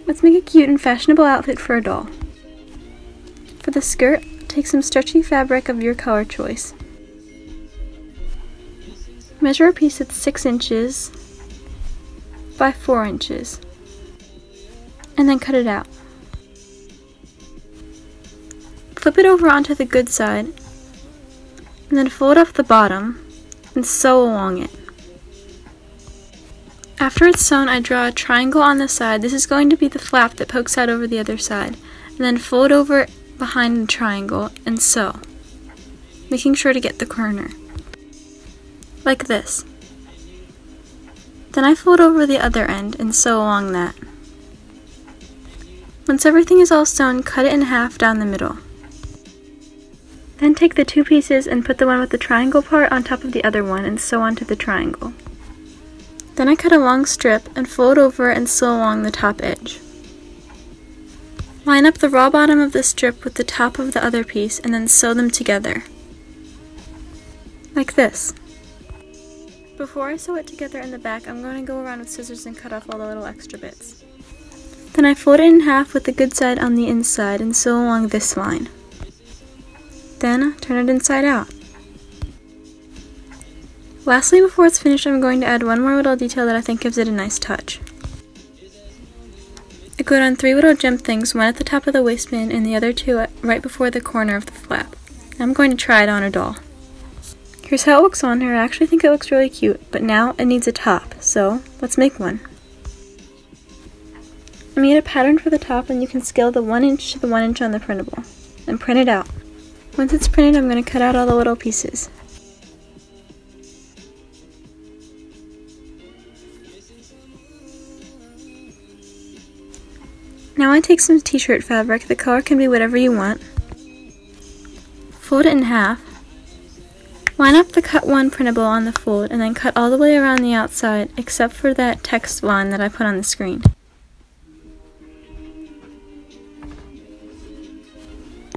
Let's make a cute and fashionable outfit for a doll. For the skirt, take some stretchy fabric of your color choice. Measure a piece that's 6 inches by 4 inches, and then cut it out. Flip it over onto the good side, and then fold up the bottom and sew along it. After it's sewn, I draw a triangle on the side. This is going to be the flap that pokes out over the other side. And then fold over behind the triangle and sew, making sure to get the corner. Like this. Then I fold over the other end and sew along that. Once everything is all sewn, cut it in half down the middle. Then take the 2 pieces and put the one with the triangle part on top of the other one and sew onto the triangle. Then I cut a long strip and fold over and sew along the top edge. Line up the raw bottom of the strip with the top of the other piece and then sew them together. Like this. Before I sew it together in the back, I'm going to go around with scissors and cut off all the little extra bits. Then I fold it in half with the good side on the inside and sew along this line. Then turn it inside out. Lastly, before it's finished, I'm going to add one more little detail that I think gives it a nice touch. I glued on 3 little gem things, one at the top of the waistband and the other 2 right before the corner of the flap. I'm going to try it on a doll. Here's how it looks on her. I actually think it looks really cute, but now it needs a top, so let's make one. I made a pattern for the top, and you can scale the 1 inch to the 1 inch on the printable, and print it out. Once it's printed, I'm going to cut out all the little pieces. Now I take some t-shirt fabric, the color can be whatever you want, fold it in half, line up the cut 1 printable on the fold, and then cut all the way around the outside except for that text line that I put on the screen.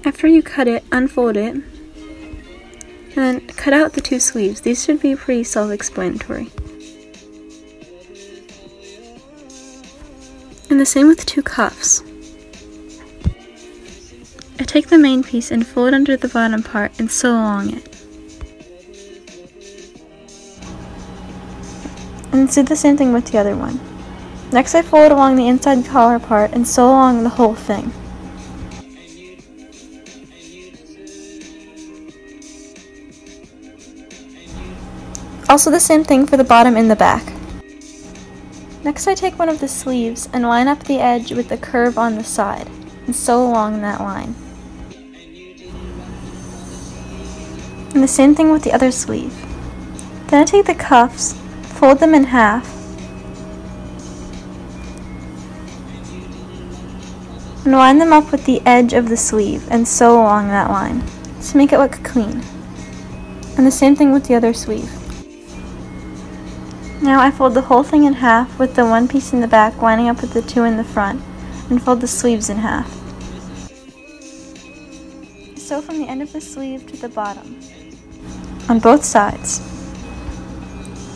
After you cut it, unfold it, and then cut out the 2 sleeves. These should be pretty self-explanatory. And the same with 2 cuffs. I take the main piece and fold under the bottom part and sew along it. And do the same thing with the other one. Next I fold along the inside collar part and sew along the whole thing. Also the same thing for the bottom and the back. Next I take one of the sleeves and line up the edge with the curve on the side and sew along that line. And the same thing with the other sleeve. Then I take the cuffs, fold them in half, and line them up with the edge of the sleeve and sew along that line to make it look clean. And the same thing with the other sleeve. Now I fold the whole thing in half with the 1 piece in the back lining up with the 2 in the front, and fold the sleeves in half. Sew from the end of the sleeve to the bottom, on both sides.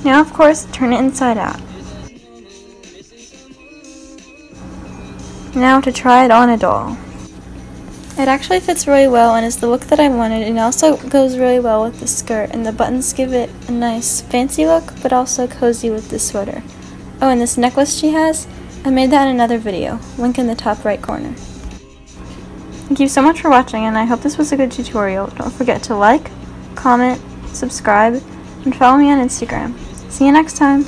Now of course, turn it inside out. Now to try it on a doll. It actually fits really well and is the look that I wanted, and also goes really well with the skirt, and the buttons give it a nice fancy look but also cozy with the sweater. Oh, and this necklace she has, I made that in another video, link in the top right corner. Thank you so much for watching, and I hope this was a good tutorial. Don't forget to like, comment, subscribe, and follow me on Instagram. See you next time!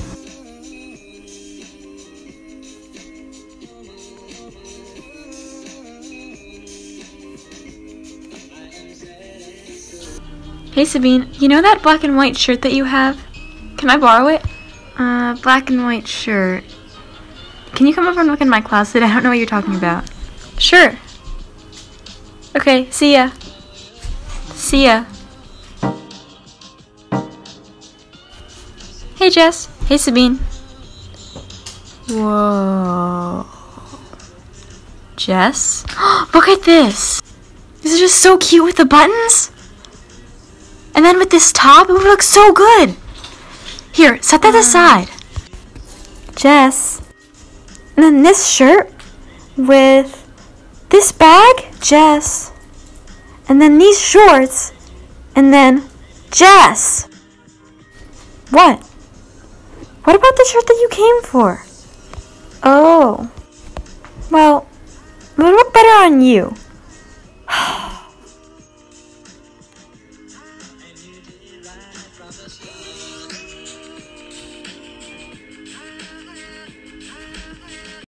Hey Sabine, you know that black and white shirt that you have? Can I borrow it? Black and white shirt. Can you come over and look in my closet? I don't know what you're talking about. Sure. Okay, see ya. See ya. Hey Jess. Hey Sabine. Whoa. Jess? Look at this! This is just so cute with the buttons! And then with this top, it would look so good! Here, set that aside. Jess. And then this shirt with this bag, Jess, and then these shorts, and then Jess. What? What about the shirt that you came for? Oh. Well, it would look better on you.